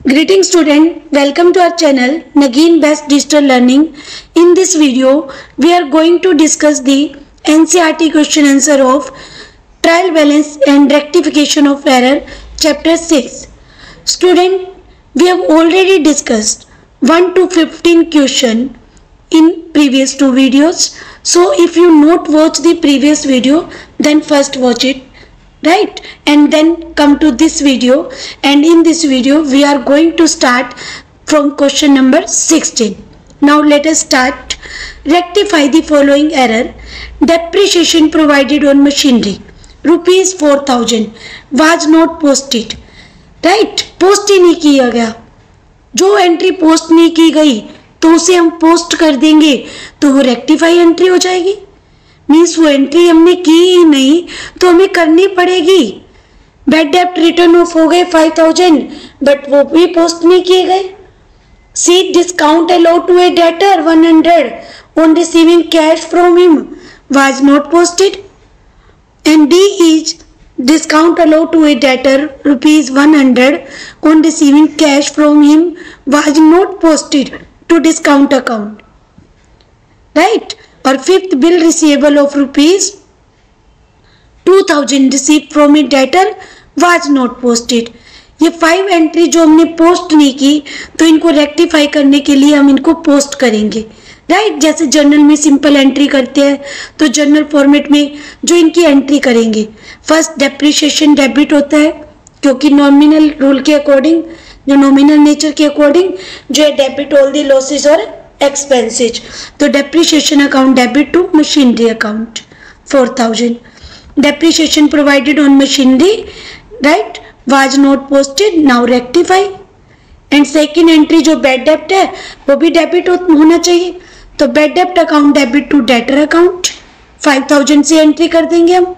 Greetings student, welcome to our channel Nagin Best Digital Learning. In this video, we are going to discuss the NCERT question answer of trial balance and rectification of error chapter 6. Student, we have already discussed 1 to 15 question in previous two videos. So if you not watch the previous video, then first watch it. Right, and then come to this video, and in this video we are going to start from question number 16. Now let us start. Rectify the following error. Depreciation provided on machinery rupees 4000 was not posted. Right, post ही नहीं किया गया. जो entry post नहीं की गई तो उसे हम पोस्ट कर देंगे तो वो रेक्टिफाई एंट्री हो जाएगी. मीन्स वो एंट्री हमने की ही नहीं तो हमें करनी पड़ेगी. बैड डेप्ट रिटर्न ऑफ हो गए 5000 बट वो भी पोस्ट नहीं किए गए. C discount allowed to a debtor 100 on receiving cash from him was not posted. And D is discount allowed to a debtor rupees 100 on receiving cash from him was not posted to discount account. Right. और fifth bill receivable of rupees 2000 receive from a debtor was not posted. ये 5 entry जो हमने post नहीं की तो इनको rectify करने के लिए हम इनको पोस्ट करेंगे. राइट, जैसे जर्नल में सिंपल एंट्री करते हैं तो जर्नल फॉर्मेट में जो इनकी एंट्री करेंगे, फर्स्ट डेप्रिसिएशन डेबिट होता है क्योंकि नॉमिनल रूल के अकॉर्डिंग, जो नॉमिनल नेचर के अकॉर्डिंग जो है डेबिट ऑल दी लॉसेज और expenses. तो depreciation account debit to machinery account 4000. Depreciation provided on machinery, right, was not posted. Now rectify. And second entry जो bad debt है वो भी debit होना चाहिए. तो bad debt account debit to debtor account 5000 से एंट्री कर देंगे हम.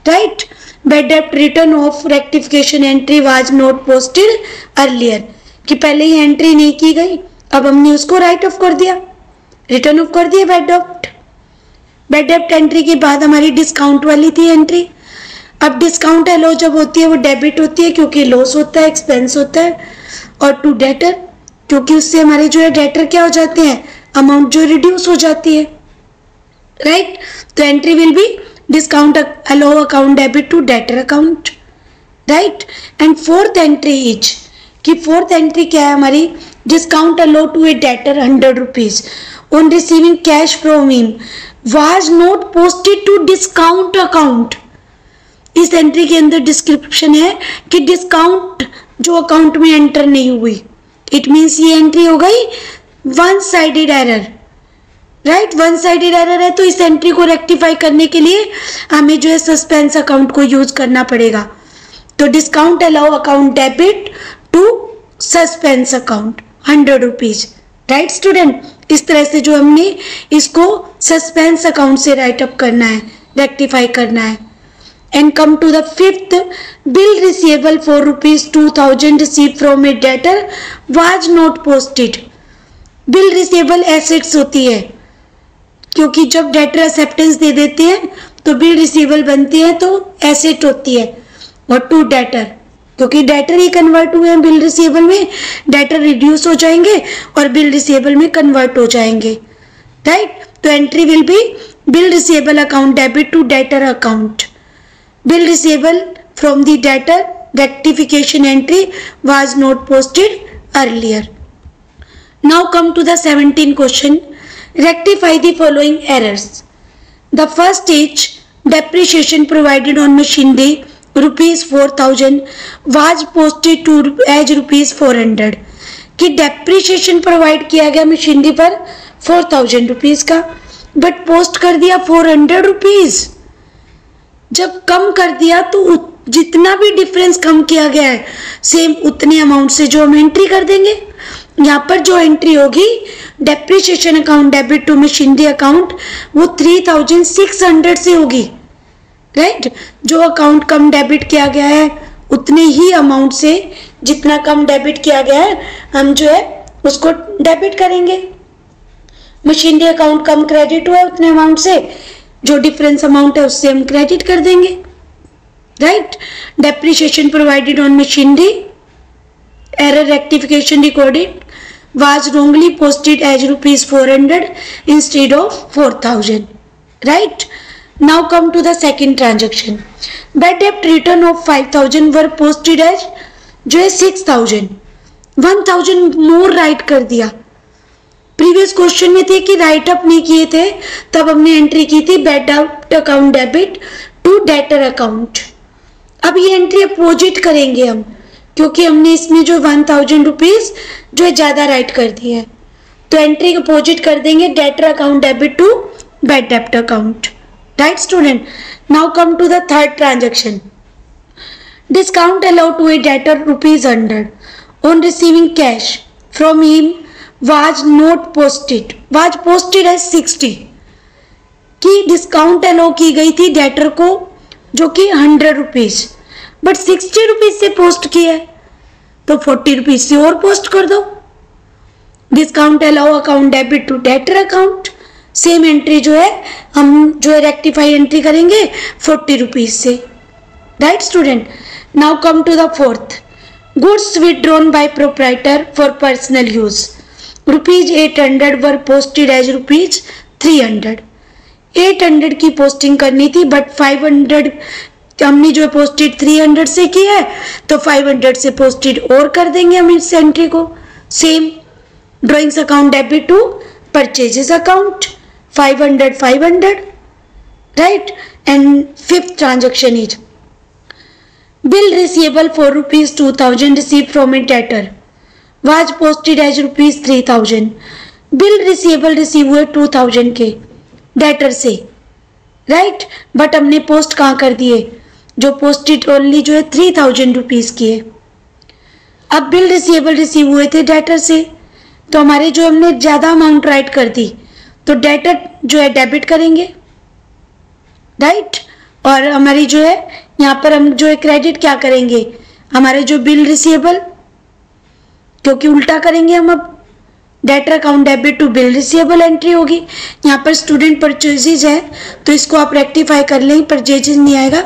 right. Bad debt return of rectification entry was not posted earlier. कि पहले ही एंट्री नहीं की गई, अब हमने उसको राइट ऑफ कर दिया, रिटर्न ऑफ कर दिया बैड डेप्ट. बैड डेप्ट एंट्री के बाद हमारी डिस्काउंट वाली थी एंट्री. अब डिस्काउंट अलाउ जब होती है वो डेबिट होती है क्योंकि लॉस होता है, एक्सपेंस होता है. और टू डेटर क्योंकि उससे हमारे जो है डेटर क्या हो जाते हैं, अमाउंट जो रिड्यूस हो जाती है. राइट. तो entry will be discount allow account debit to debtor account. Right. And fourth entry is कि फोर्थ एंट्री क्या है हमारी, discount allowed to a debtor 100 rupees on receiving cash from him was not posted to discount account. इस entry के अंदर description है कि discount जो अकाउंट में एंटर नहीं हुई. इट मीन्स ये एंट्री हो गई one sided error. Right, one sided error है तो इस एंट्री को रेक्टिफाई करने के लिए हमें जो है सस्पेंस अकाउंट को यूज करना पड़ेगा. तो discount allow account debit to suspense account 100 rupees. Right student, इस तरह से जो हमने इसको सस्पेंस अकाउंट से राइट अप करना है, रेक्टिफाई करना है. And come to the fifth bill receivable for rupees 2000 receive from a debtor was not posted. Bill receivable assets होती है क्योंकि जब डेटर एक्सेप्टेंस दे देते हैं तो बिल रिसीवेबल बनती है तो एसेट होती है. और टू डेटर क्योंकि डेटर ही कन्वर्ट हुए हैं बिल रिसीवेबल में, डेटर रिड्यूस हो जाएंगे और बिल रिसीवेबल में कन्वर्ट हो जाएंगे. राइट. तो entry will be bill receivable account debit to debtor account. Bill receivable from the debtor rectification entry was not posted earlier. Now come to the 17 question. Rectify the following errors. The first is depreciation provided on machinery rupees 4000 was posted to as rupees 400. कि depreciation provide किया गया machinery पर 4000 rupees का but post कर दिया 400 rupees. जब कम कर दिया तो जितना भी डिफरेंस कम किया गया है सेम उतने अमाउंट से जो हम एंट्री कर देंगे. यहाँ पर जो एंट्री होगी depreciation account debit to machinery account वो 3600 से होगी. राइट. जो अकाउंट कम डेबिट किया गया है उतने ही अमाउंट से, जितना कम डेबिट किया गया है हम जो है उसको डेबिट करेंगे. मशीनरी अकाउंट कम क्रेडिट हुआ है उतने अमाउंट से, जो डिफरेंस अमाउंट है उससे हम क्रेडिट कर देंगे. Right. Depreciation provided on machinery error rectification recording was wrongly posted as rupees 400 instead of 4000. Right? Now come to the second transaction. Bad debt return of 5000 were posted as जो है 6000, 1000 more right कर दिया. Previous question में थे कि right up नहीं किए थे, तब हमने एंट्री की थी bad debt account debit to debtor account. अब ये एंट्री अपोजिट करेंगे हम, क्योंकि हमने इसमें जो 1000 रुपीज जो है ज्यादा राइट कर दिया है, तो एंट्री अपोजिट कर देंगे debtor account debit to bad debt account. Right student? Now come to the third transaction. Discount allowed to a debtor rupees 100 on receiving cash from him was not posted as 60. कि discount allow की गई थी debtor को जो कि 100 rupees, but 60 rupees से post किया है, तो 40 रुपीज से और पोस्ट कर दो. Discount allow account debit to debtor account, same entry जो है हम जो है रेक्टिफाई एंट्री करेंगे 40 रुपीज से. Right student? Now come to the fourth. Goods withdrawn by proprietor for personal use rupees 800 were posted as rupees 300. 800 की posting करनी थी, बट 500 हमने जो है पोस्टेड 300 से की है, तो 500 से पोस्टेड और कर देंगे हम इस एंट्री को. Same drawings account debit to purchases account 500. Right? And fifth transaction is bill receivable for rupees 2000 received from a debtor was posted as rupees 3000. Bill receivable receive हुए 2000 के डेटर से. राइट? बट हमने post कहाँ कर दिए? जो posted only जो है 3000 रुपीज की है. अब बिल रिसीवेबल रिसीव हुए थे डेटर से, तो हमारे जो हमने ज्यादा अमाउंट राइट कर दी, तो डेटर जो है डेबिट करेंगे. राइट? और हमारी जो है यहाँ पर हम जो है क्रेडिट क्या करेंगे? हमारे जो बिल रिसीवेबल, क्योंकि उल्टा करेंगे हम. अब debtor account debit to bill receivable entry होगी. यहाँ पर स्टूडेंट परचेजेज है, तो इसको आप रेक्टिफाई कर लें. परचेजेज नहीं आएगा,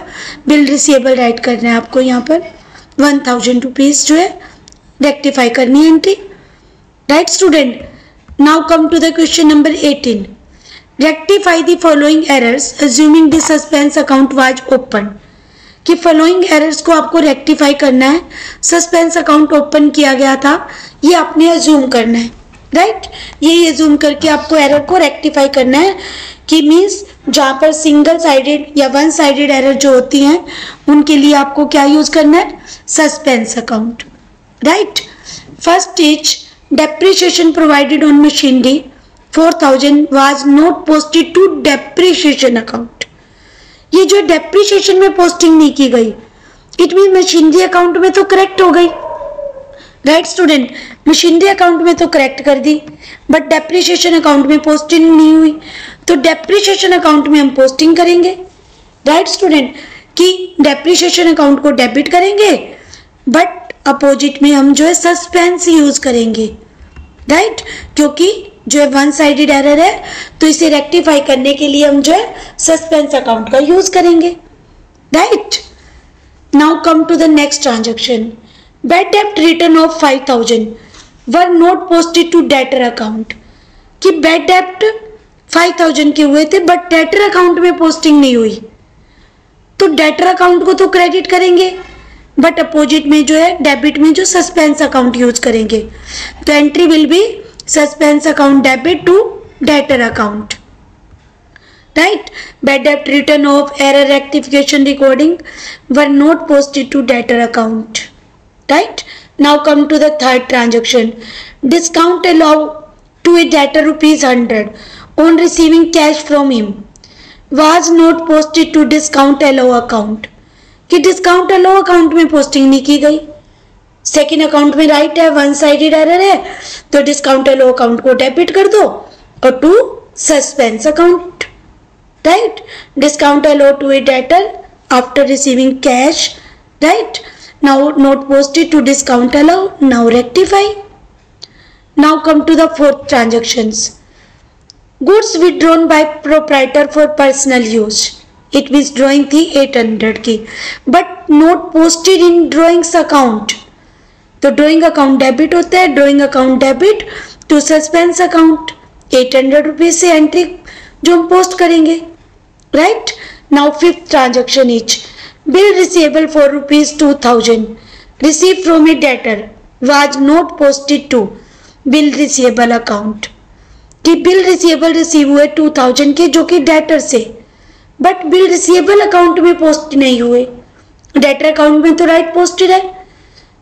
बिल रिसीवेबल राइट करना है आपको. यहाँ पर 1000 रुपीज जो है रेक्टिफाई करनी है entry. Right student? Now come to the question number 18. Rectify the following errors assuming the suspense account was open. कि फॉलोइंग एरर्स को आपको रेक्टिफाई करना है. सस्पेंस अकाउंट ओपन किया गया था, ये आपने अज्यूम करना है. राइट? ये अज्यूम करके आपको एरर को रेक्टिफाई करना है, कि मीन्स जहाँ पर सिंगल साइडेड या वन साइडेड एरर जो होती हैं, उनके लिए आपको क्या यूज करना है? Suspense account. Right? First is depreciation provided on machinery 4000 was not posted to depreciation account. ये जो डेप्रिसिएशन में पोस्टिंग नहीं की गई, इट मीन मशीनरी अकाउंट में तो करेक्ट हो गई. Right student? मशीनरी अकाउंट में तो करेक्ट कर दी, बट डेप्रिसिएशन अकाउंट में पोस्टिंग नहीं हुई, तो डेप्रिसिएशन अकाउंट में हम पोस्टिंग करेंगे. Right student? कि डेप्रिसिएशन अकाउंट को डेबिट करेंगे, बट अपोजिट में हम जो है सस्पेंस यूज करेंगे. राइट? क्योंकि जो है वन साइडेड एरर है, तो इसे रेक्टिफाई करने के लिए हम जो है सस्पेंस अकाउंट का यूज करेंगे. Right? Now come to the next transaction. Bad debt return of 5000 were not posted to debtor account. कि बैड डेट 5000 के हुए थे, बट डेटर अकाउंट में पोस्टिंग नहीं हुई, तो डेटर अकाउंट को तो क्रेडिट करेंगे, बट अपोजिट में जो है डेबिट में जो सस्पेंस अकाउंट यूज करेंगे. तो entry will B suspense account debit to debtor account. Right? Bad debt return of error rectification recording were not posted to debtor account. Right? Now come to the third transaction. Discount allowed to a debtor rupees 100 on receiving cash from him was not posted to discount allow account. कि discount allow account में posting नहीं की गई. Second account में right है, one sided error है, तो discount allow account को डेबिट कर दो और to suspense account. Right? Discount allow to a debtor after receiving cash. Right? Now not posted to discount allow. Now rectify. Now come to the fourth transactions. Goods withdrawn by proprietor for personal use. It means drawing थी 800 की, but not posted in drawings account. तो drawing account debit होता है, drawing account debit to suspense account 800 rupees से entry जो हम post करेंगे, right. Now fifth transaction is bill receivable for ₹2000 receive from a debtor was not posted to bill receivable account, कि bill receivable receive हुए 2000 के जो कि debtor से, बट बिल रिसीवेबल अकाउंट में पोस्ट नहीं हुए, डेटर अकाउंट में तो राइट पोस्टेड है,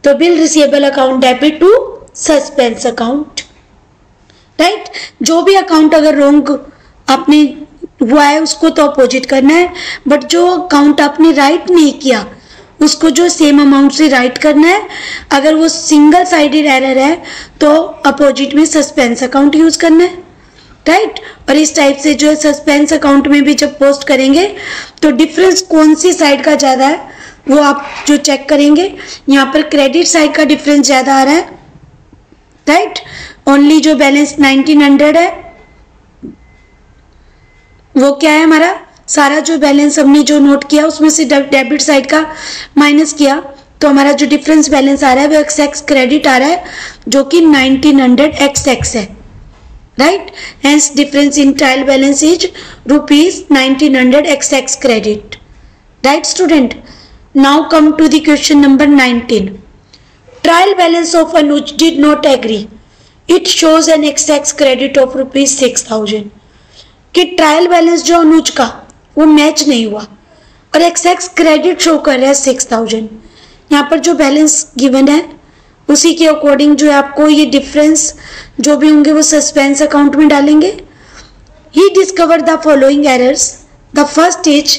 तो bill receivable account debit to suspense account, right. जो भी अकाउंट अगर रॉन्ग आपने हुआ है उसको तो अपोजिट करना है, बट जो अकाउंट आपने राइट नहीं किया उसको जो सेम अमाउंट से राइट करना है। अगर वो सिंगल साइडेड एरर है तो अपोजिट में सस्पेंस अकाउंट यूज करना है, राइट। और इस टाइप से जो है सस्पेंस अकाउंट में भी जब पोस्ट करेंगे तो डिफरेंस कौन सी साइड का ज़्यादा है वो आप जो चेक करेंगे, यहाँ पर क्रेडिट साइड का डिफरेंस ज़्यादा आ रहा है, राइट। ओनली जो बैलेंस 1900 है वो क्या है, हमारा सारा जो बैलेंस हमने जो नोट किया उसमें से डेबिट साइड का माइनस किया तो हमारा जो डिफरेंस बैलेंस आ रहा है वो XX क्रेडिट आ रहा है जो कि 1900 XX है, right. Hence difference in trial balance is ₹1900 XX credit, right student. Now come to the question number 19। Trial balance of Anuj did not agree, it shows an XX credit of ₹6000, कि trial balance जो अनुज का वो match नहीं हुआ और XX credit show कर रहा है 6000। यहाँ पर जो बैलेंस गिवन है उसी के अकॉर्डिंग जो है आपको ये डिफरेंस जो भी होंगे वो सस्पेंस अकाउंट में डालेंगे। He discover the following errors, the first is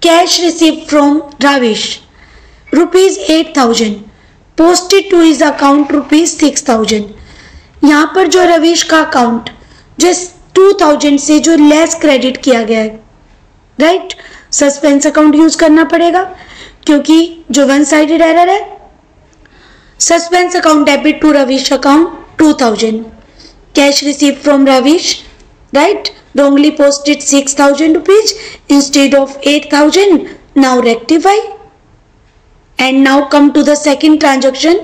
cash receive from Ravish ₹8000 posted to his account ₹6000। यहाँ पर जो रविश का अकाउंट जो 2000 से जो लेस क्रेडिट किया गया है, राइट। सस्पेंस अकाउंट यूज करना पड़ेगा क्योंकि जो वन साइडेड एरर है। Suspense account debit to Ravish account 2000, cash receive from Ravish, right, wrongly posted 6000 rupees instead of 8000. Now rectify. And now come to the second transaction.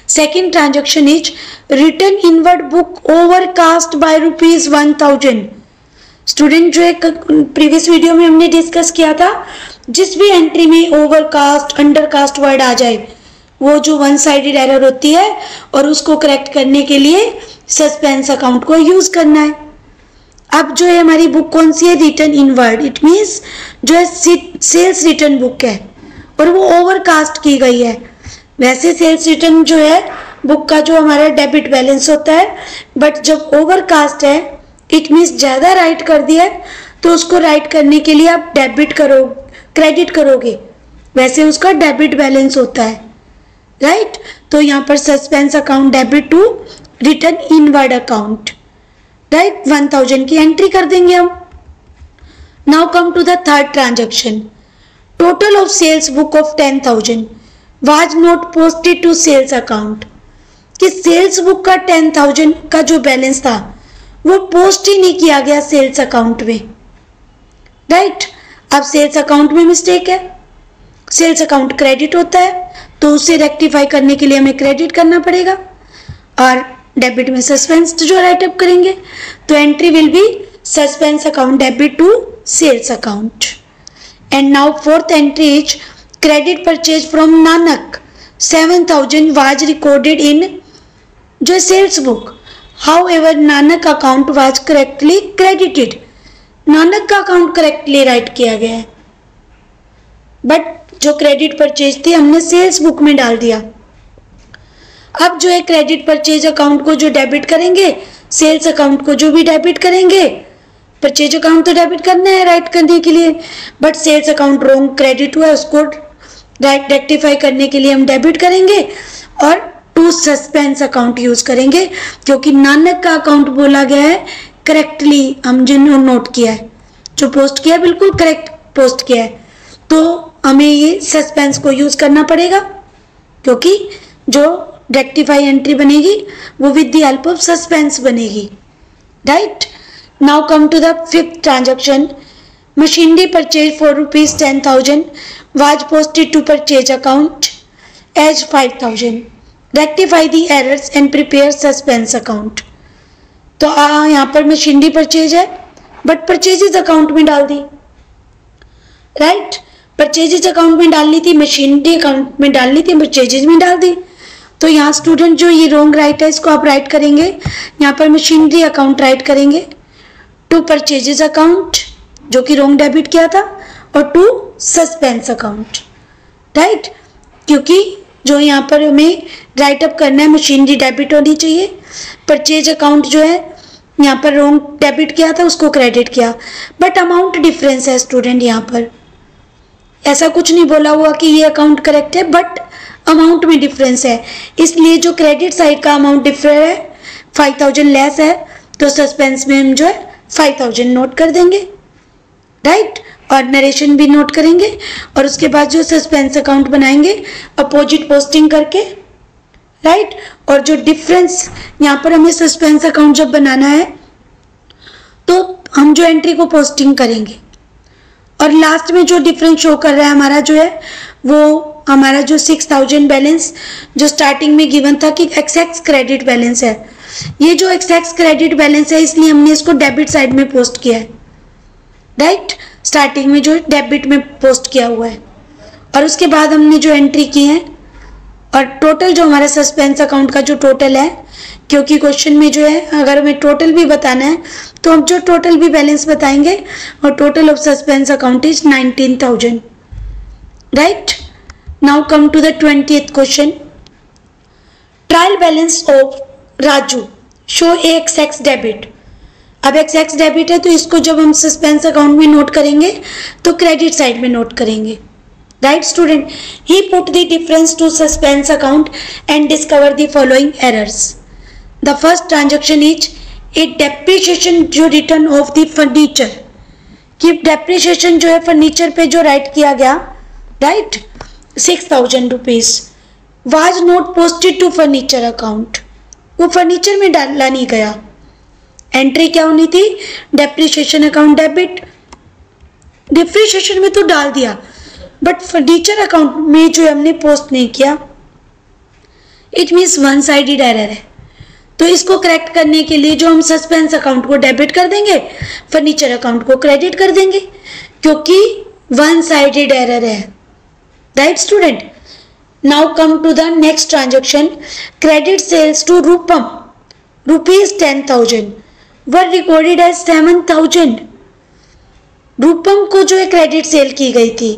Second transaction is return inward book overcast by ₹1000. Student जो एक previous video में हमने discuss किया था, जिस भी entry में overcast undercast word आ जाए वो जो वन साइडेड एरर होती है और उसको करेक्ट करने के लिए सस्पेंस अकाउंट को यूज करना है। अब जो है हमारी बुक कौन सी है, रिटर्न इनवर्ड, इट मीन्स जो है सेल्स रिटर्न बुक है और वो ओवरकास्ट की गई है। वैसे सेल्स रिटर्न जो है बुक का जो हमारा डेबिट बैलेंस होता है, बट जब ओवरकास्ट है इट मीन्स ज़्यादा राइट कर दिया है तो उसको राइट करने के लिए आप क्रेडिट करोगे, वैसे उसका डेबिट बैलेंस होता है, राइट। तो यहाँ पर suspense account debit to return inward account, right, 1000 की एंट्री कर देंगे हम। Now come to the third transaction. Total of sales book of 10,000 was not posted to sales account, कि सेल्स बुक का 10,000 का जो बैलेंस था वो पोस्ट ही नहीं किया गया सेल्स अकाउंट में, राइट। अब सेल्स अकाउंट में मिस्टेक है, सेल्स अकाउंट क्रेडिट होता है तो उसे रेक्टिफाई करने के लिए हमें क्रेडिट करना पड़ेगा और डेबिट में सस्पेंस जो राइट अप करेंगे तो entry will be suspense account debit to sales account. And now fourth entry is credit purchase from Nanak 7,000 was recorded in जो sales book, however Nanak account was correctly credited. Nanak का account correctly right किया गया है but जो credit purchase थी हमने sales book में डाल दिया। अब जो है क्रेडिट परचेज अकाउंट को जो डेबिट करेंगे, सेल्स अकाउंट को जो भी डेबिट करेंगे, परचेज अकाउंट तो डेबिट करना है राइट करने के लिए, but sales account wrong credit हुआ है उसको राइट रेक्टिफाई करने के लिए हम डेबिट करेंगे और टू सस्पेंस अकाउंट यूज करेंगे क्योंकि नानक का अकाउंट बोला गया है करेक्टली, हम जिन्होंने नोट किया है जो पोस्ट किया है बिल्कुल करेक्ट पोस्ट किया है, तो हमें ये सस्पेंस को यूज करना पड़ेगा क्योंकि जो रेक्टिफाई एंट्री बनेगी वो with the help of suspense बनेगी, right. Now come to the fifth transaction. Machinery purchase for ₹10,000 was posted to purchase account as 5,000, rectify the errors and prepare suspense account. तो यहाँ पर मशीनरी परचेज है but purchases account में डाल दी, right. Purchases account में डालनी थी, machinery account में डालनी थी, परचेजेस में डाल दी। तो यहाँ स्टूडेंट जो ये रॉन्ग राइट है इसको आप राइट करेंगे, यहाँ पर मशीनरी अकाउंट राइट करेंगे टू परचेजेस अकाउंट जो कि रॉन्ग डेबिट किया था और टू सस्पेंस अकाउंट, राइट। क्योंकि जो यहाँ पर हमें राइट अप करना है मशीनरी डेबिट होनी चाहिए, परचेज अकाउंट जो है यहाँ पर रॉन्ग डेबिट किया था उसको क्रेडिट किया, बट अमाउंट डिफरेंस है स्टूडेंट। यहाँ पर ऐसा कुछ नहीं बोला हुआ कि ये अकाउंट करेक्ट है, बट अमाउंट में डिफरेंस है, इसलिए जो क्रेडिट साइड का अमाउंट डिफरेंट है 5000 लेस है, तो सस्पेंस में हम जो है 5000 नोट कर देंगे, राइट। और नरेशन भी नोट करेंगे और उसके बाद जो सस्पेंस अकाउंट बनाएंगे अपोजिट पोस्टिंग करके, राइट। और जो डिफरेंस यहाँ पर हमें सस्पेंस अकाउंट जब बनाना है तो हम जो एंट्री को पोस्टिंग करेंगे और लास्ट में जो डिफरेंस शो कर रहा है हमारा जो है वो हमारा जो 6000 बैलेंस जो स्टार्टिंग में गिवन था कि एक्सेस क्रेडिट बैलेंस है, ये जो एक्सेस क्रेडिट बैलेंस है इसलिए हमने इसको डेबिट साइड में पोस्ट किया है, राइट। स्टार्टिंग में जो डेबिट में पोस्ट किया हुआ है और उसके बाद हमने जो एंट्री की है और टोटल जो हमारा सस्पेंस अकाउंट का जो टोटल है, क्योंकि क्वेश्चन में जो है अगर हमें टोटल भी बताना है तो हम जो टोटल भी बैलेंस बताएंगे और total of suspense account is 19,000, right. Now come to the 20th question. Trial balance of Raju show a excess debit. अब एक्सेस डेबिट है तो इसको जब हम सस्पेंस अकाउंट में नोट करेंगे तो क्रेडिट साइड में नोट करेंगे, right student. He put the difference to suspense account and discover the following errors. The first transaction is a depreciation जो रिटर्न ऑफ द फर्नीचर, कि डेप्रिसिएशन जो है furniture पे जो राइट किया गया, right 6000 rupees was not posted to furniture account, वो furniture में डाला नहीं गया। एंट्री क्या होनी थी, डेप्रिसिएशन अकाउंट डेबिट, डिप्रिसिएशन में तो डाल दिया बट फर्नीचर अकाउंट में जो हमने पोस्ट नहीं किया, it means one sided error है। तो इसको करेक्ट करने के लिए जो हम सस्पेंस अकाउंट को डेबिट कर देंगे, फर्नीचर अकाउंट को क्रेडिट कर देंगे, क्योंकि वन साइडेड एरर है, right student. Now come to the next transaction. Credit sales to Rupam rupees 10,000 were recorded as 7,000। Rupam को जो है क्रेडिट सेल की गई थी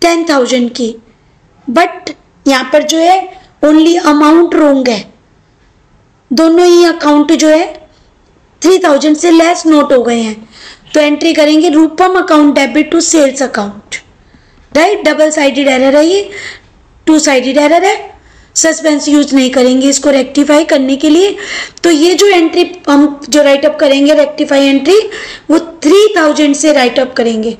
10,000 की, बट यहाँ पर जो है ओनली अमाउंट रोंग है, दोनों ही अकाउंट जो है 3,000 से लेस नोट हो गए हैं। तो एंट्री करेंगे Rupam account debit to sales account, right. Double sided error है, ये 2 साइडेड एरर है, सस्पेंस यूज नहीं करेंगे इसको रेक्टिफाई करने के लिए। तो ये जो एंट्री हम जो राइट अप करेंगे रेक्टिफाई एंट्री, वो 3000 से राइट अप करेंगे।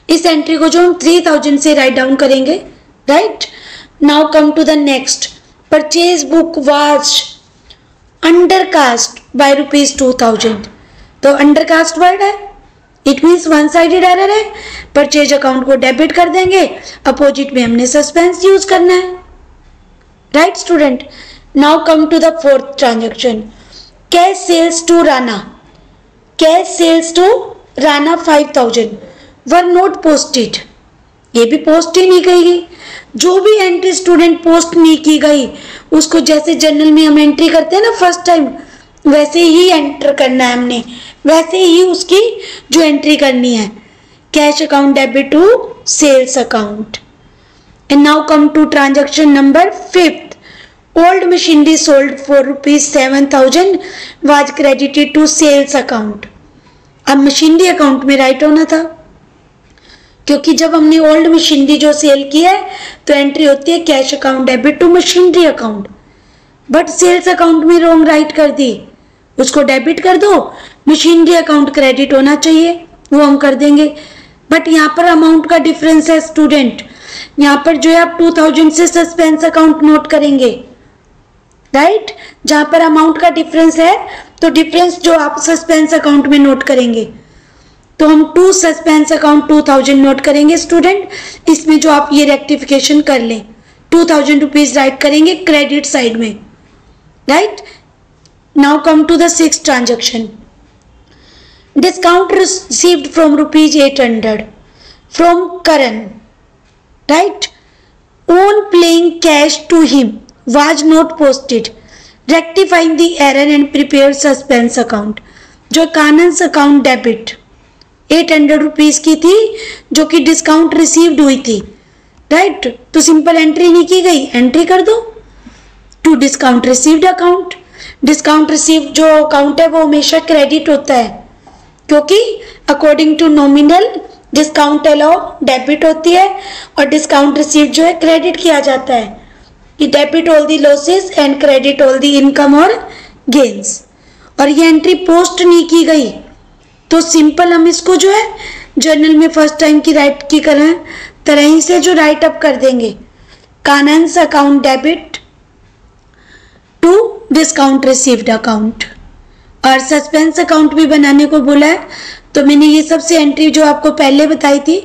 इस एंट्री को जो हम 3000 से राइट डाउन करेंगे, right. Now come to the next. Purchase book was undercast by ₹2000। तो अंडरकास्ट वर्ड है, it means one sided error है। परचेज अकाउंट को डेबिट कर देंगे, अपोजिट में हमने सस्पेंस यूज करना है, right student. Now come to the 4th transaction. Cash sales to Rana, cash sales to Rana 5000 were not posted. ये भी पोस्ट ही नहीं गई। जो भी एंट्री स्टूडेंट पोस्ट नहीं की गई उसको जैसे जर्नल में हम एंट्री करते हैं ना फर्स्ट टाइम, वैसे ही एंटर करना है हमने, वैसे ही उसकी जो एंट्री करनी है। Cash account debit to sales account. And now come to transaction number 5th। Old machinery sold for ₹7,000 was credited to sales account. अब मशीनरी अकाउंट में राइट होना था, क्योंकि जब हमने ओल्ड मशीनरी जो सेल की है तो एंट्री होती है cash account debit to machinery account, but sales account में रॉन्ग राइट कर दी, उसको डेबिट कर दो, मशीनरी अकाउंट क्रेडिट होना चाहिए, वो हम कर देंगे। बट यहाँ पर अमाउंट का डिफरेंस है स्टूडेंट, यहाँ पर जो है आप 2000 से सस्पेंस अकाउंट नोट करेंगे, राइट। जहां पर अमाउंट का डिफरेंस है तो डिफरेंस जो आप सस्पेंस अकाउंट में नोट करेंगे, तो हम 2 सस्पेंस अकाउंट 2000 नोट करेंगे स्टूडेंट। इसमें जो आप ये रेक्टिफिकेशन कर लें, 2,000 रुपीज राइट करेंगे क्रेडिट साइड में, right. Now come to the 6th transaction. Discount received from ₹800 from Karan, right. On playing cash to him was not posted, rectifying the error and prepared suspense account। जो कानन्स account debit 800 rupees की थी जो कि discount received हुई थी, right. तो simple entry नहीं की गई, एंट्री कर दो to discount received account. Discount received जो अकाउंट है वो हमेशा क्रेडिट होता है, क्योंकि according to nominal discount allow debit होती है और डिस्काउंट रिसीव्ड जो है क्रेडिट किया जाता है कि debit all the losses and credit all the income और गेन्स। और ये एंट्री पोस्ट नहीं की गई तो सिंपल हम इसको जो है जर्नल में फर्स्ट टाइम की राइट की तरह ही से जो राइट अप कर देंगे, Kanan's account debit to discount received account. और सस्पेंस अकाउंट भी बनाने को बोला है, तो मैंने ये सबसे एंट्री जो आपको पहले बताई थी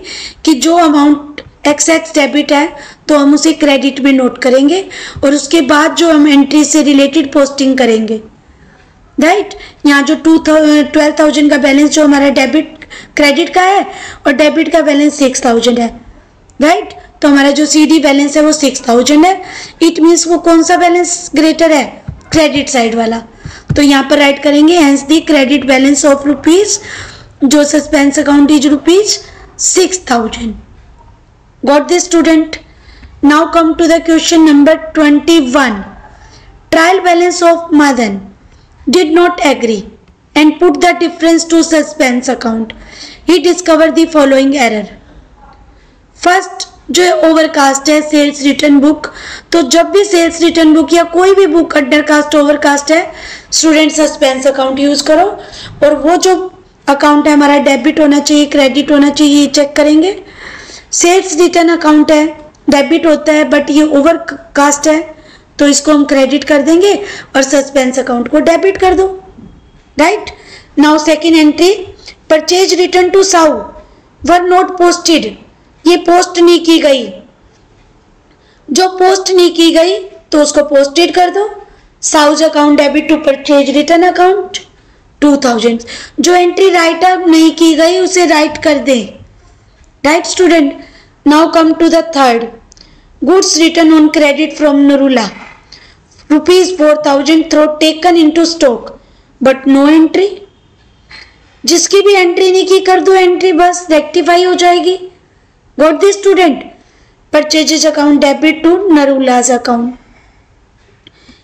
कि जो अमाउंट एक्सेस डेबिट है तो हम उसे क्रेडिट में नोट करेंगे और उसके बाद जो हम एंट्री से रिलेटेड पोस्टिंग करेंगे, राइट। यहाँ जो 12,000 का बैलेंस जो हमारा डेबिट क्रेडिट का है और डेबिट का बैलेंस 6,000 है, राइट। तो हमारा जो CD बैलेंस है वो 6,000 है। इट मीन्स वो कौन सा बैलेंस ग्रेटर है, क्रेडिट साइड वाला। तो यहाँ पर राइट करेंगे hence the credit balance of rupees, जो suspense account is ₹6,000। Got this, student? Now come to the question number 21. Trial balance of Madan did not agree and put the difference to suspense account. He discovered the following error. First जो overcast है sales return book, तो जब भी sales return book या कोई भी book undercast overcast है student suspense account use करो। और वो जो अकाउंट है हमारा डेबिट होना चाहिए क्रेडिट होना चाहिए ये चेक करेंगे। सेल्स रिटर्न अकाउंट है डेबिट होता है बट ये ओवरकास्ट है तो इसको हम क्रेडिट कर देंगे और सस्पेंस अकाउंट को डेबिट कर दो, right. Now second entry, purchase return to साउ वर नॉट पोस्टेड, ये पोस्ट नहीं की गई। जो पोस्ट नहीं की गई तो उसको पोस्टेड कर दो। साउज account debit to purchase return account 2,000। जो एंट्री राइट अप नहीं की गई उसे राइट कर दें, right student. Now come to the third, goods return on credit from Narula ₹4,000 though taken into stock but no entry. जिसकी भी एंट्री नहीं की कर दो एंट्री, बस रेक्टिफाई हो जाएगी। Got this student, purchases account debit to Narula's account.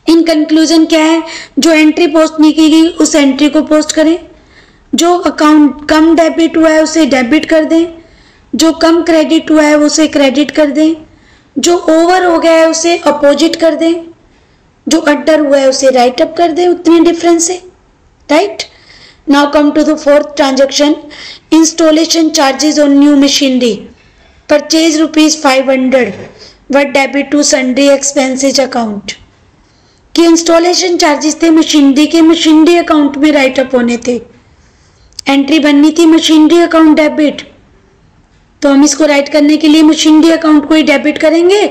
In conclusion क्या है, जो एंट्री पोस्ट नहीं की गई उस एंट्री को पोस्ट करें, जो अकाउंट कम डेबिट हुआ है उसे डेबिट कर दें, जो कम क्रेडिट हुआ है उसे क्रेडिट कर दें, जो ओवर हो गया है उसे अपोजिट कर दें, जो अंडर हुआ है उसे राइट अप कर दें उतने डिफरेंस से, right. Now come to the fourth transaction, installation charges on new machinery purchase ₹500 were debit to sundry expenses account. कि इंस्टॉलेशन चार्जेस थे मशीनरी के, मशीनरी अकाउंट में राइट अप होने थे, एंट्री बननी थी मशीनरी अकाउंट डेबिट, तो हम इसको राइट करने के लिए मशीनरी अकाउंट को ही डेबिट करेंगे,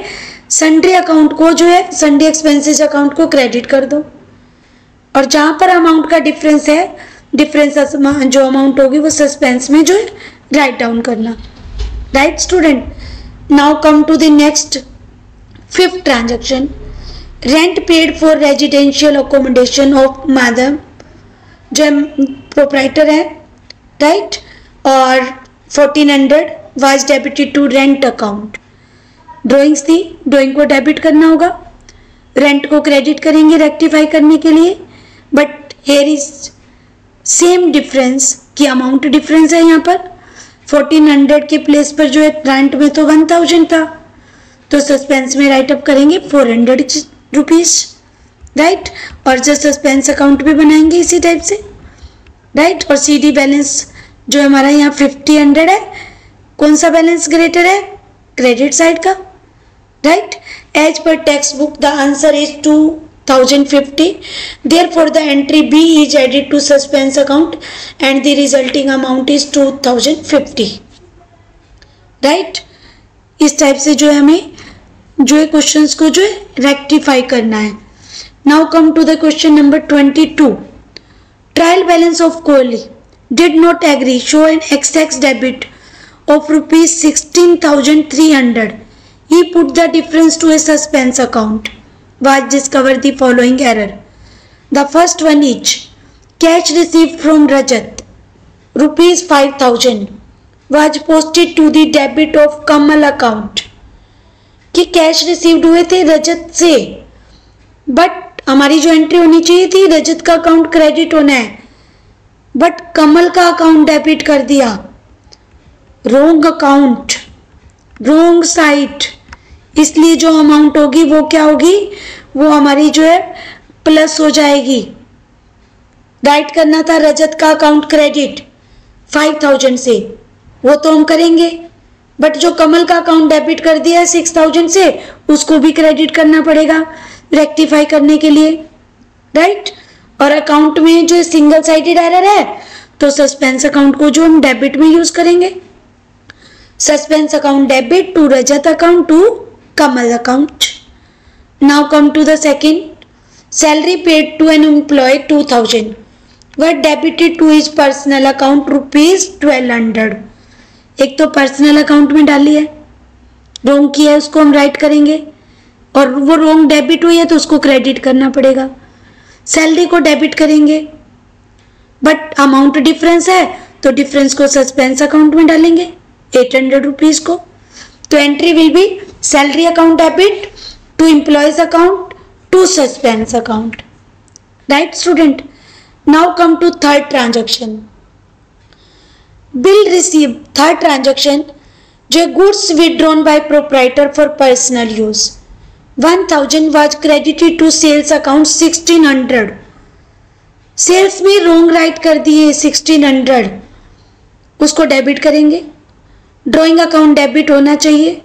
सन्डे अकाउंट को जो है सन्डे एक्सपेंसेस अकाउंट को क्रेडिट कर दो। और जहां पर अमाउंट का डिफरेंस है, डिफरेंस जो अमाउंट होगी वो सस्पेंस में जो है राइट डाउन करना, right student. Now come to the next fifth transaction, rent paid for residential accommodation of madam, जो प्रोप्राइटर है, राइट। और 1,400 was debited to rent account. Drawings थी, ड्राइंग को डेबिट करना होगा, रेंट को क्रेडिट करेंगे रेक्टिफाई करने के लिए, but here is same difference कि अमाउंट डिफरेंस है। यहाँ पर 1,400 के प्लेस पर जो है रेंट में तो 1,000 था, तो सस्पेंस में राइट अप करेंगे 400 रुपीज, राइट। और जो सस्पेंस अकाउंट भी बनाएंगे इसी टाइप से, राइट। और CD बैलेंस जो हमारा यहाँ 5,000 है, कौन सा बैलेंस ग्रेटर है, क्रेडिट साइड का, right. As per textbook the answer is 2,050, therefore the entry B is added to suspense account and the resulting amount is 2,050, right. इस टाइप से जो है हमें जो है क्वेश्चंस को जो है रेक्टिफाई करना है। Now come to the question number 22। Trial balance of Kohli did not agree, show an excess debit of rupees 16,300. He put the difference to a suspense account. Was discover the following error. The first one is cash received from Rajat rupees 5,000 was posted to the debit of Kamal account. कि cash received हुए थे रजत से, but हमारी जो entry होनी चाहिए थी रजत का अकाउंट क्रेडिट होना है, बट कमल का अकाउंट डेबिट कर दिया। रोंग अकाउंट, रोंग साइट, इसलिए जो अमाउंट होगी वो क्या होगी, वो हमारी जो है प्लस हो जाएगी। राइट करना था रजत का अकाउंट क्रेडिट 5,000 से, वो तो हम करेंगे, बट जो कमल का अकाउंट डेबिट कर दिया है 6,000 से, उसको भी क्रेडिट करना पड़ेगा रेक्टिफाई करने के लिए, राइट। और अकाउंट में जो सिंगल साइडेड एरर है तो सस्पेंस अकाउंट को जो हम डेबिट में यूज करेंगे। Suspense account debit to Rajat account to Kamal account. Now come to the second. Salary paid to an employee 2,000 were debited to his personal account rupees 1,200. एक तो personal account में डाली है, रोंग किया है, उसको हम राइट करेंगे, और वो रोंग डेबिट हुई है तो उसको क्रेडिट करना पड़ेगा। सैलरी को डेबिट करेंगे, बट अमाउंट डिफरेंस है तो डिफरेंस को सस्पेंस अकाउंट में डालेंगे 800 रुपीज को। तो entry will be salary account debit to employees account to suspense account, right student. Now come to third transaction, bill receive. Third transaction जो goods withdrawn by proprietor for personal use 1,000 was credited to sales account 1,600। Sales में wrong right कर दिए 1,600, उसको debit करेंगे। Drawing account debit होना चाहिए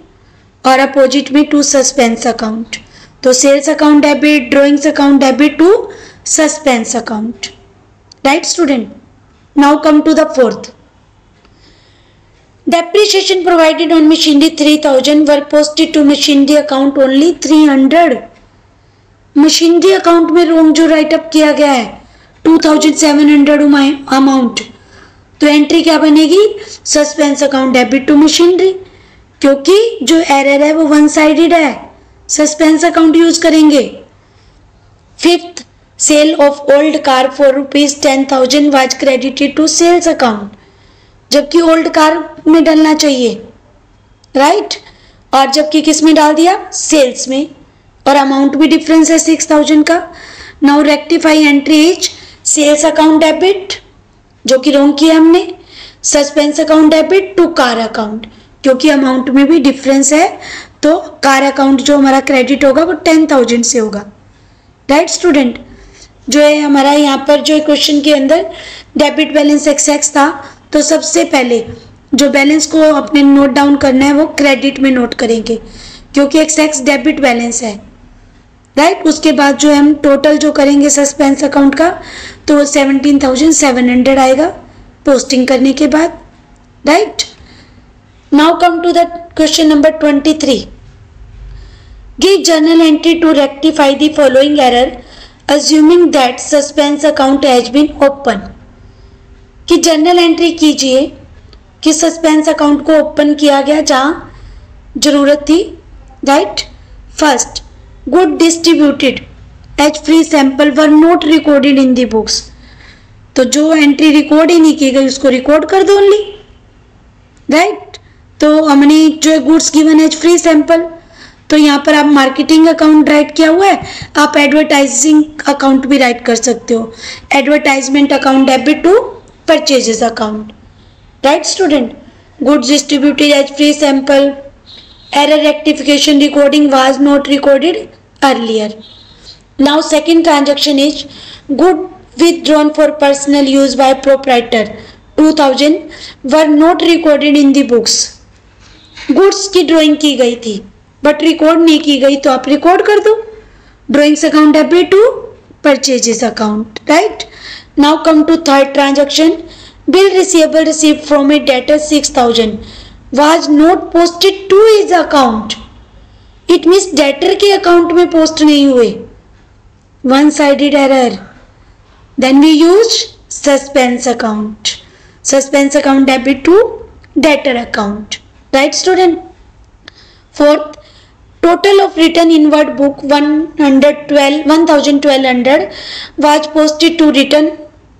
और opposite में टू सस्पेंस अकाउंट, तो sales account debit, drawings account debit to suspense account, right student. Now come to the fourth. Depreciation provided on machinery 3,000 were posted to machinery account only 300। Machinery account में wrong जो write up किया गया है 2,700 amount, तो entry क्या बनेगी, suspense account debit to machinery, क्योंकि जो एरर है वो वन साइडेड है, सस्पेंस अकाउंट यूज करेंगे। Fifth, sale of old car for rupees 10,000 was credited to sales account, जबकि ओल्ड कार में डालना चाहिए, राइट, और जबकि किस में डाल दिया, सेल्स में, और अमाउंट भी डिफरेंस है 6,000 का। Now rectify entry is sales account debit, जो कि रोंग किया हमने, suspense account debit to car account, क्योंकि अमाउंट में भी डिफरेंस है, तो कार अकाउंट जो हमारा क्रेडिट होगा वो 10,000 से होगा, राइट स्टूडेंट। जो है हमारा यहाँ पर जो क्वेश्चन के अंदर डेबिट बैलेंस एक्स था, तो सबसे पहले जो बैलेंस को अपने नोट डाउन करना है वो क्रेडिट में नोट करेंगे, क्योंकि एक्स डेबिट बैलेंस है, राइट। उसके बाद जो हम टोटल जो करेंगे सस्पेंस अकाउंट का, तो 17,700 आएगा पोस्टिंग करने के बाद, right. Now come to the question number 23। Give journal entry to rectify the following error assuming that suspense account has been open. कि जर्नल एंट्री कीजिए कि सस्पेंस अकाउंट को ओपन किया गया जहाँ जरूरत थी, right. First, good distributed as free sample were not recorded in the books, तो जो एंट्री रिकॉर्ड ही नहीं की गई उसको रिकॉर्ड कर दो ओनली, राइट। तो हमने जो है goods given as free sample, तो यहाँ पर आप मार्केटिंग अकाउंट राइट किया हुआ है, आप एडवर्टाइजिंग अकाउंट भी राइट कर सकते हो, advertisement account debit to purchases account, right student. Goods distributed as free sample, error rectification recording was not recorded earlier. Now second transaction is good withdrawn for personal use by proprietor 2,000 were not recorded in the books. Goods की drawing की गई थी but record नहीं की गई, तो आप record कर दो, drawings account debit to purchases account, right. Now come to third transaction, bill receivable received from a debtor 6,000 was not posted to his account. It means debtor के अकाउंट में post नहीं हुए, one sided error, then we use suspense account, suspense account debit to debtor account, right student. Fourth, total of return inward book 1100 was posted to return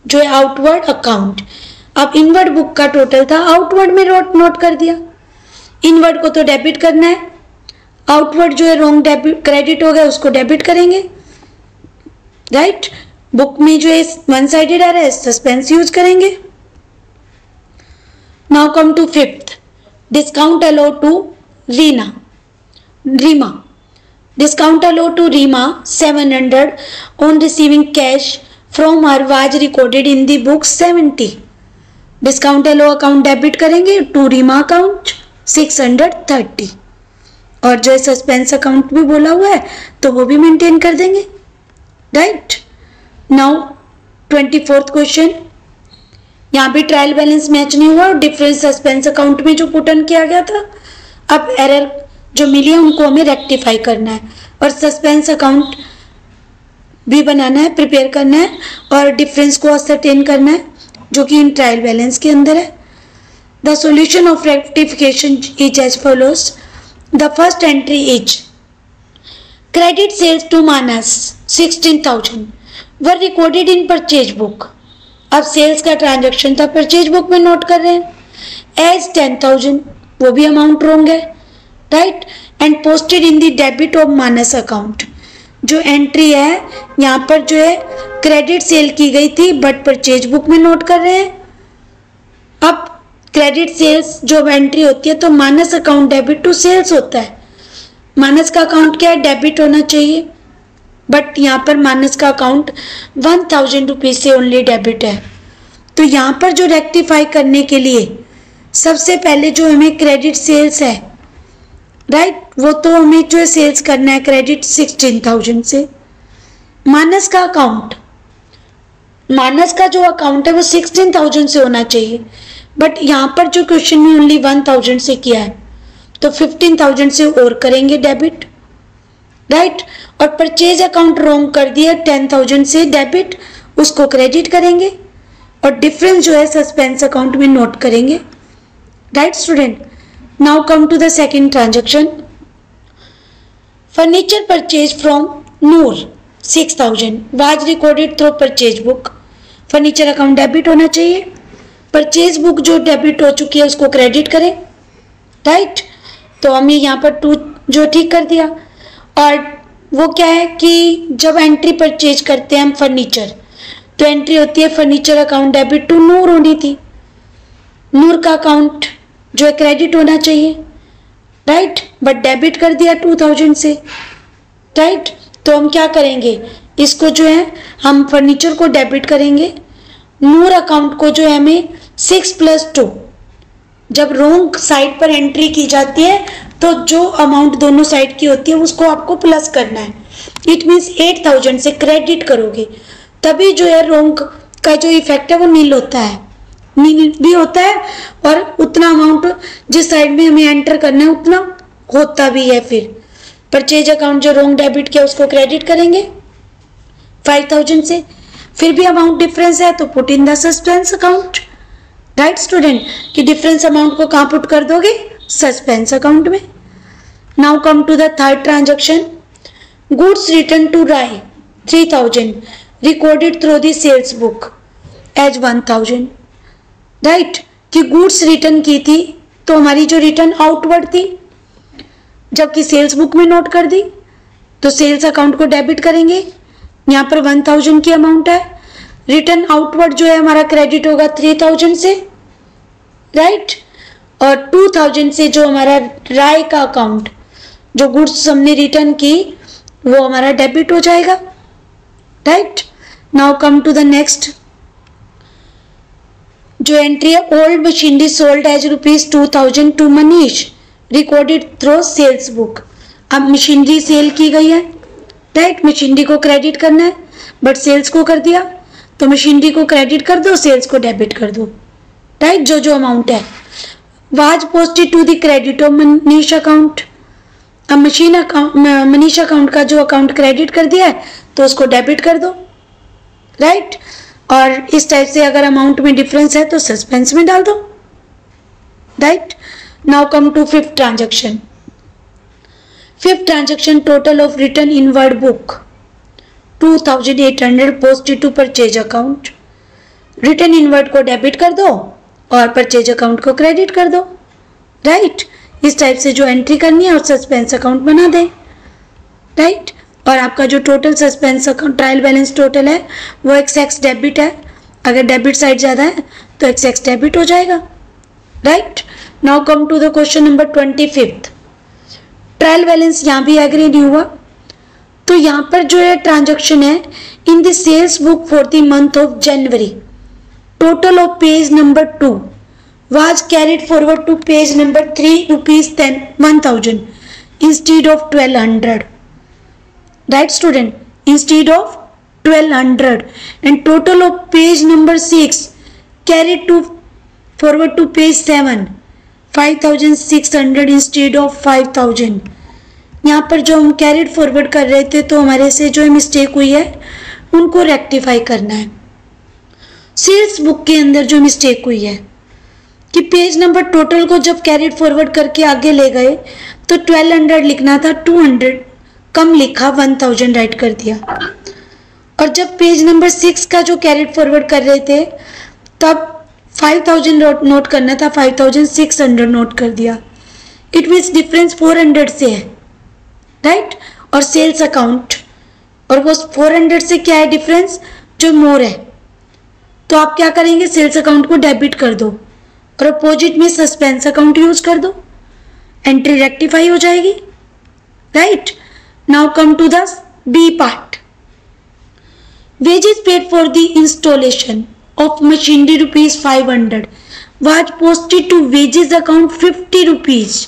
जो है outward account. अब inward book का total था, outward में note कर दिया। Inward को तो डेबिट करना है, आउटवर्ड जो है रॉन्ग डेबिट क्रेडिट हो गया उसको डेबिट करेंगे, राइट। बुक में जो है वन साइडेड आ रहा है, सस्पेंस यूज करेंगे। Now come to fifth, discount allowed to Reema, discount allowed to Rima 700 on receiving cash from her was recorded in the book 70. Discount allowed account debit करेंगे to Reema account 630, और जो है suspense account भी बोला हुआ है तो वो भी मेंटेन कर देंगे, राइट। नाउ 24th क्वेश्चन, यहाँ भी ट्रायल बैलेंस मैच नहीं हुआ और डिफरेंस सस्पेंस अकाउंट में जो पुट ऑन किया गया था, अब एरर जो मिली है उनको हमें रेक्टिफाई करना है और सस्पेंस अकाउंट भी बनाना है, प्रिपेयर करना है और डिफरेंस को असरटेन करना है जो कि इन ट्रायल बैलेंस के अंदर है। The solution of rectification is as follows. The first entry is credit sales to Manas 16,000 were recorded in purchase book. अब सेल्स का ट्रांजैक्शन था, परचेज बुक में नोट कर रहे हैं एज 10,000, वो भी अमाउंट रॉन्ग है, right. And posted in the debit of Manas account, जो एंट्री है यहाँ पर जो है क्रेडिट सेल की गई थी बट परचेज बुक में नोट कर रहे हैं। अब क्रेडिट सेल्स जो एंट्री होती है तो मानस अकाउंट डेबिट टू सेल्स होता है, मानस का अकाउंट क्या है, डेबिट होना चाहिए, बट यहाँ पर मानस का अकाउंट 1000 रुपीज से ओनली डेबिट है। तो यहाँ पर जो रेक्टिफाई करने के लिए सबसे पहले जो हमें क्रेडिट सेल्स है, राइट, वो तो हमें जो है सेल्स करना है क्रेडिट 16,000 से। मानस का अकाउंट, मानस का जो अकाउंट है वो 16,000 से होना चाहिए, बट यहाँ पर जो क्वेश्चन में ओनली 1000 से किया है तो 15,000 से और करेंगे डेबिट, राइट। और परचेज अकाउंट रॉन्ग कर दिया, 10,000 से डेबिट, उसको क्रेडिट करेंगे और डिफरेंस जो है सस्पेंस अकाउंट में नोट करेंगे, right student. Now come to the second transaction, furniture purchase from Noor 6,000 was recorded through purchase book. Furniture account debit होना चाहिए, परचेज बुक जो डेबिट हो चुकी है उसको क्रेडिट करें, राइट। तो हमने यहाँ पर 2 जो ठीक कर दिया। और वो क्या है कि जब एंट्री परचेज करते हैं हम फर्नीचर, तो एंट्री होती है फर्नीचर अकाउंट डेबिट टू नूर होनी थी, नूर का अकाउंट जो है क्रेडिट होना चाहिए, राइट, बट डेबिट कर दिया 2000 से, राइट। तो हम क्या करेंगे, इसको जो है हम फर्नीचर को डेबिट करेंगे, नूर अकाउंट को जो है हमें 6+2, जब रोंग साइड पर एंट्री की जाती है तो जो अमाउंट दोनों साइड की होती है उसको आपको प्लस करना है। इट मीन्स 8000 से क्रेडिट करोगे तभी जो है रोंग का जो इफेक्ट है वो नील होता है, नील भी होता है और उतना अमाउंट जिस साइड में हमें एंटर करना है उतना होता भी है। फिर परचेज अकाउंट जो रोंग डेबिट किया उसको क्रेडिट करेंगे 5000 से, फिर भी अमाउंट डिफरेंस है तो put in the suspense account, right student, कि डिफरेंस अमाउंट को कहाँ पुट कर दोगे, सस्पेंस अकाउंट में। Now come to the third transaction, goods return to Rai 3000 recorded through the sales book as 1000, right, कि गुड्स रिटर्न की थी तो हमारी जो रिटर्न आउटवर्ड थी, जबकि सेल्स बुक में नोट कर दी तो सेल्स अकाउंट को डेबिट करेंगे, यहाँ पर 1000 की अमाउंट है, रिटर्न आउटवर्ड जो है हमारा क्रेडिट होगा 3000 से, राइट, और 2000 से जो हमारा राय का अकाउंट जो गुड्स हमने रिटर्न की वो हमारा डेबिट हो जाएगा, right. Now come to the next जो एंट्री है, old machinery sold as ₹2000 to Manish recorded through sales book. अब मशीनरी सेल की गई है, राइट, मशीनरी को क्रेडिट करना है बट सेल्स को कर दिया तो मशीनरी को क्रेडिट कर दो, सेल्स को डेबिट कर दो, राइट, जो जो अमाउंट है। Was posted to the credit of Manish account, अब मनीष अकाउंट का जो अकाउंट क्रेडिट कर दिया है तो उसको डेबिट कर दो, राइट। और इस टाइप से अगर अमाउंट में डिफरेंस है तो सस्पेंस में डाल दो, right. Now come to fifth transaction. Fifth transaction, total of return inward book 2800 posted to purchase account. Return inward को डेबिट कर दो और परचेज अकाउंट को क्रेडिट कर दो, राइट। इस टाइप से जो एंट्री करनी है और सस्पेंस अकाउंट बना दे, राइट। और आपका जो total suspense account trial balance total है वो XX डेबिट है। अगर डेबिट साइड ज़्यादा है तो XX डेबिट हो जाएगा, right. Now come to the question number 25। Trial balance यहाँ भी एग्री नहीं हुआ, तो यहाँ पर जो है ट्रांजैक्शन है in the sales book for the month of January, total of page number 2 was carried forward to page number 3 rupees 1000 instead of 1200, right student, instead of 1200, and total of page number 6 carried to forward to page 7 5600 instead of 5000। यहाँ पर जो हम carried forward कर रहे थे तो हमारे से जो मिस्टेक हुई है उनको रेक्टिफाई करना है। सेल्स बुक के अंदर जो मिस्टेक हुई है कि पेज नंबर टोटल को जब कैरिड फॉरवर्ड करके आगे ले गए तो 1200 लिखना था, 200 कम लिखा, 1000 राइट कर दिया। और जब पेज नंबर 6 का जो कैरिड फॉरवर्ड कर रहे थे तब 5000 नोट करना था, 5600 नोट कर दिया। इट मीन्स डिफरेंस 400 से है, राइट। और सेल्स अकाउंट और वो 400 से क्या है डिफरेंस, जो मोर है, तो आप क्या करेंगे, सेल्स अकाउंट को डेबिट कर दो और अपोजिट में सस्पेंस अकाउंट यूज कर दो, एंट्री रेक्टिफाई हो जाएगी, right. Now come to the B part. Wages paid for the installation of machinery ₹500 was posted to wages account 50 rupees.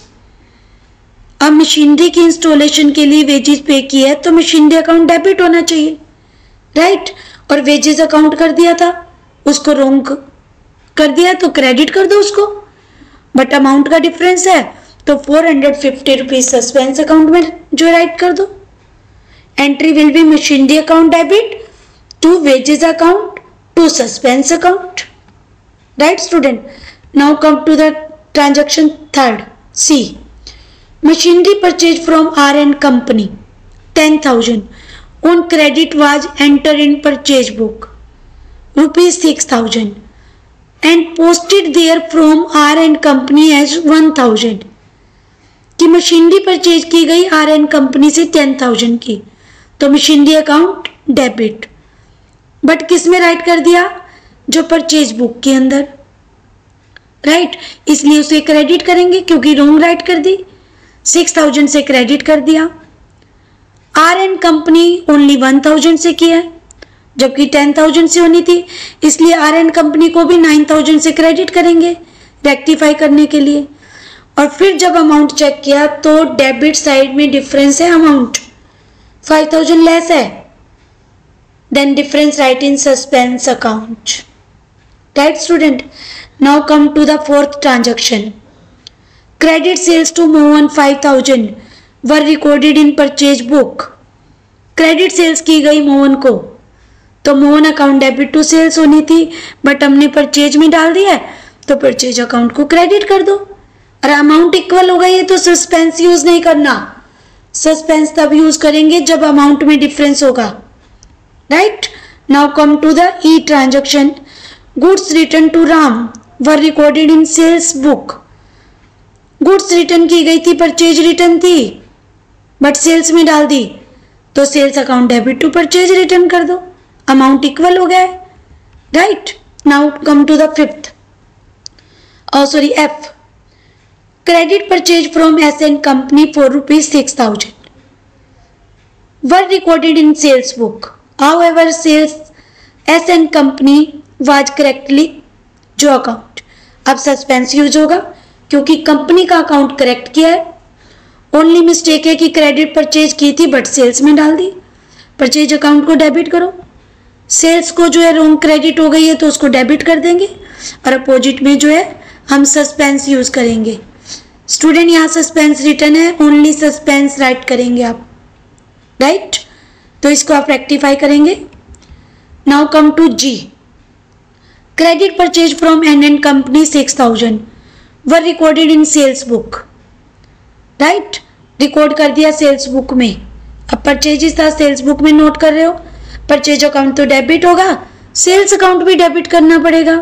अब मशीनरी की इंस्टॉलेशन के लिए वेजेस पे की है तो मशीनरी अकाउंट डेबिट होना चाहिए, राइट। और वेजेस अकाउंट कर दिया था, उसको रॉन्ग कर दिया तो क्रेडिट कर दो उसको, बट अमाउंट का डिफरेंस है तो 450 रुपीज सस्पेंस अकाउंट में जो राइट कर दो। Entry will be machinery account debit to wages account to suspense account, right student. Now come to the transaction third C। Machinery purchase from R&N company 10,000 on credit was enter in purchase book ₹6,000 and posted there from R&N कंपनी as 1,000। कि machinery purchase की गई R&N company से 10,000 की, तो machinery account debit, but किस में write कर दिया, जो परचेज बुक के अंदर, राइट। इसलिए उसे क्रेडिट करेंगे क्योंकि रॉन्ग राइट कर दी, 6,000 से क्रेडिट कर दिया। R&N कंपनी ओनली 1,000 से किया है जबकि 10,000 से होनी थी, इसलिए R&N कंपनी को भी 9,000 से क्रेडिट करेंगे रेक्टिफाई करने के लिए। और फिर जब अमाउंट चेक किया तो डेबिट साइड में डिफरेंस है, अमाउंट 5,000 लेस है, then difference write in suspense account, right student. Now come to the fourth transaction. Credit sales to Mohan 5,000 were recorded in purchase book. Credit sales की गई मोहन को, तो Mohan account debit to sales होनी थी but हमने purchase में डाल दिया है तो परचेज अकाउंट को क्रेडिट कर दो। और अमाउंट इक्वल हो गई है तो सस्पेंस यूज नहीं करना, सस्पेंस तब यूज करेंगे जब अमाउंट में डिफरेंस होगा, right. Now come to the E transaction. Goods return to Ram were recorded in sales book. Goods return की गई थी, परचेज रिटर्न थी बट सेल्स में डाल दी, तो sales account debit to purchase return कर दो, अमाउंट इक्वल हो गया है, right. Now come to the fifth, F। Credit purchase from S&N company for ₹6,000 were recorded in sales book. However sales S&N company was correctly जो account, अब suspense use होगा क्योंकि company का अकाउंट करेक्ट किया है। ओनली मिस्टेक है कि credit purchase की थी बट सेल्स में डाल दी, परचेज अकाउंट को डेबिट करो। सेल्स को जो है रॉन्ग क्रेडिट हो गई है तो उसको डेबिट कर देंगे और अपोजिट में जो है हम सस्पेंस यूज करेंगे। स्टूडेंट यहाँ सस्पेंस रिटर्न है, ओनली सस्पेंस राइट करेंगे आप, राइट। तो इसको आप रेक्टिफाई करेंगे। Now come to G, credit purchase from and company 6000 were recorded in sales book, right. Record कर दिया सेल्स बुक में। अब परचेजेस था सेल्स बुक में नोट कर रहे हो, परचेज अकाउंट तो डेबिट होगा, सेल्स अकाउंट भी डेबिट करना पड़ेगा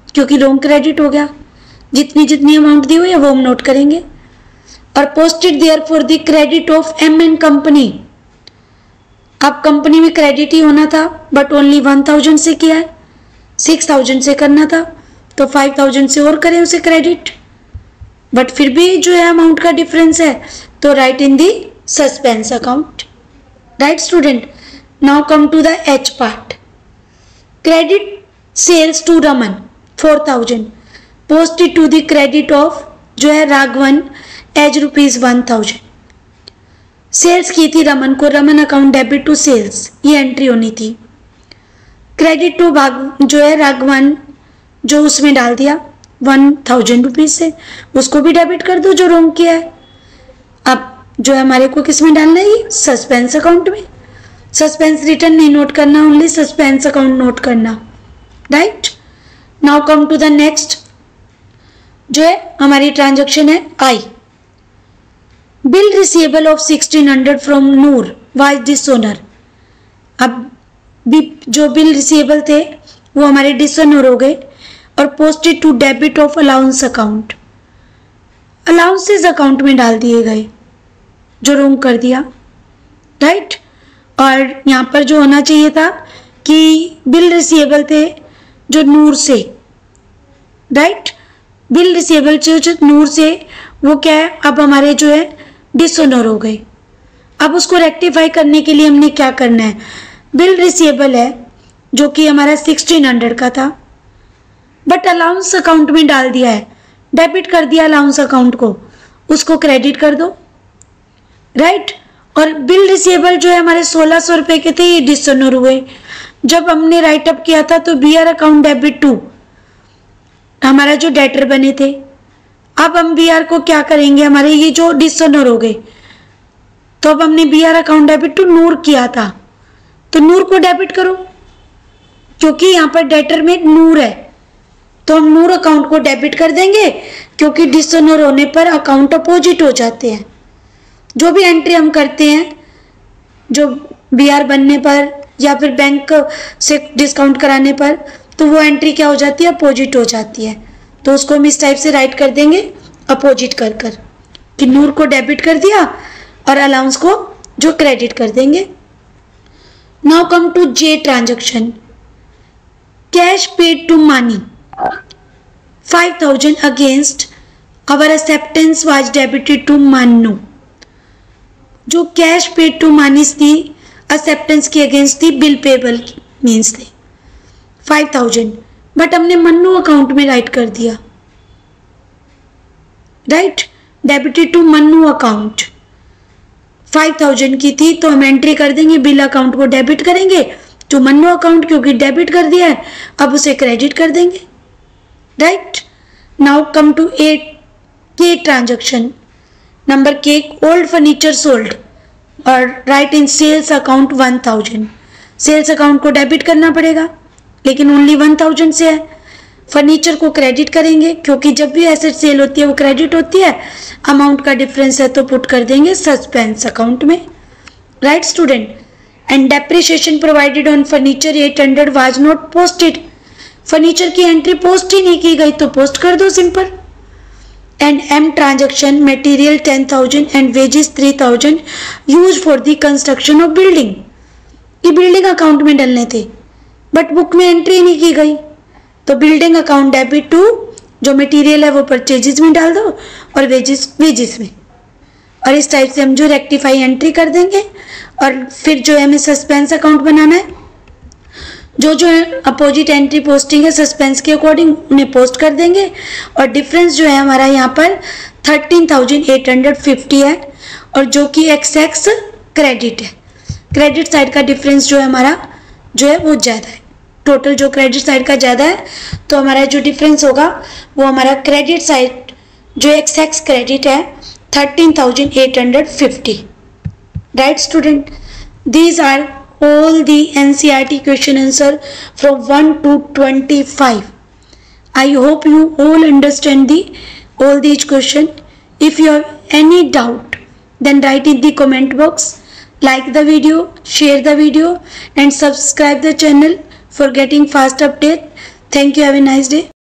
क्योंकि लोन क्रेडिट हो गया। जितनी जितनी अमाउंट दी हुई है वो हम नोट करेंगे। और posted there for the credit of M and company, अब कंपनी में क्रेडिट ही होना था बट ओनली 1000 से किया है, 6000 से करना था तो 5000 से और करें उसे क्रेडिट, बट फिर भी जो है अमाउंट का डिफरेंस है तो write in the suspense account, right student. Now come to the H part, credit sales to Raman 4000 posted to the credit of जो है राघवन एज ₹1000। सेल्स की थी रमन को, Raman account debit to sales, ये एंट्री होनी थी। क्रेडिट टू जो है राघवन जो उसमें डाल दिया 1000 रुपीज से, उसको भी डेबिट कर दो जो रॉन्ग किया है। अब जो है हमारे को किस में डालना है, सस्पेंस अकाउंट में। सस्पेंस रिटर्न नहीं नोट करना, ओनली सस्पेंस अकाउंट नोट करना, right. Now come to the next, जो है हमारी ट्रांजैक्शन है I, bill receivable of 1600 from Noor was dishonour. अब जो बिल रिसीवेबल थे वो हमारे डिसऑनर हो गए और posted to debit of allowance account, allowances account में डाल दिए गए जो रॉन्ग कर दिया, राइट। और यहाँ पर जो होना चाहिए था कि बिल रिसीवेबल थे जो नूर से, राइट। बिल रिसीवेबल जो नूर से वो क्या है, अब हमारे जो है डिसऑनर हो गए। अब उसको रेक्टिफाई करने के लिए हमने क्या करना है, बिल रिसीवेबल है जो कि हमारा 1600 का था बट अलाउंस अकाउंट में डाल दिया है, डेबिट कर दिया अलाउंस अकाउंट को, उसको क्रेडिट कर दो, राइट। और बिल रिसीवेबल जो है हमारे 1600 रुपए के थे, ये डिसऑनर हुए। जब हमने राइट अप किया था तो बीआर अकाउंट डेबिट टू हमारा जो डेटर बने थे, अब हम बीआर को क्या करेंगे, हमारे ये जो डिसऑनर हो गए तो अब हमने बीआर अकाउंट डेबिट टू नूर किया था तो नूर को डेबिट करो क्योंकि यहाँ पर डेटर में नूर है तो हम नूर अकाउंट को डेबिट कर देंगे क्योंकि डिसऑनर होने पर अकाउंट अपोजिट हो जाते हैं। जो भी एंट्री हम करते हैं जो बीआर बनने पर या फिर बैंक से डिस्काउंट कराने पर तो वो एंट्री क्या हो जाती है, अपोजिट हो जाती है। तो उसको हम इस टाइप से राइट कर देंगे अपोजिट कर कर कि नूर को डेबिट कर दिया और अलाउंस को जो क्रेडिट कर देंगे। Now come to J transaction, cash paid to Mani 5000 against our acceptance was debited to Mannu. जो कैश पेड टू मनी थी एक्सेप्टेंस की अगेंस्ट थी, बिल पेबल मीन्स थे 5000 बट हमने मन्नू अकाउंट में राइट कर दिया, right. Debited to Mannu account 5000 की थी तो हम एंट्री कर देंगे, बिल अकाउंट को डेबिट करेंगे तो मन्नू अकाउंट क्योंकि डेबिट कर दिया है अब उसे क्रेडिट कर देंगे, राइट। नाउ कम टू के ट्रांजैक्शन, नंबर के, ओल्ड फर्नीचर सोल्ड और राइट इन सेल्स अकाउंट 1000। सेल्स अकाउंट को डेबिट करना पड़ेगा लेकिन ओनली 1000 से है। फर्नीचर को क्रेडिट करेंगे क्योंकि जब भी एसेट सेल होती है वो क्रेडिट होती है, अमाउंट का डिफरेंस है तो पुट कर देंगे सस्पेंस अकाउंट में, right student. And depreciation provided on furniture 800 was not posted. Furniture की एंट्री पोस्ट ही नहीं की गई तो पोस्ट कर दो simple. And M transaction, material 10,000 and wages 3,000 use for the construction of building. ये बिल्डिंग अकाउंट में डलने थे बट बुक में एंट्री नहीं की गई तो बिल्डिंग अकाउंट डेबिट टू जो मटेरियल है वो परचेजेस में डाल दो और वेजेस में, और इस टाइप से हम जो रेक्टिफाई एंट्री कर देंगे। और फिर जो है हमें सस्पेंस अकाउंट बनाना है, जो है अपोजिट एंट्री पोस्टिंग है सस्पेंस के अकॉर्डिंग उन्हें पोस्ट कर देंगे। और डिफरेंस जो है हमारा यहाँ पर 13,850 है और जो कि एक्स क्रेडिट है। क्रेडिट साइड का डिफरेंस जो है हमारा जो है वो ज़्यादा है, टोटल जो क्रेडिट साइड का ज़्यादा है तो हमारा जो डिफरेंस होगा वो हमारा क्रेडिट साइड जो एक्सेस क्रेडिट है 13,850. Right student, these are all the NCERT question answer from 1 to 25. I hope you all understand all these question. If you have any doubt, then write in the comment box. Like the video, share the video and subscribe the channel for getting fast update. Thank you. Have a nice day.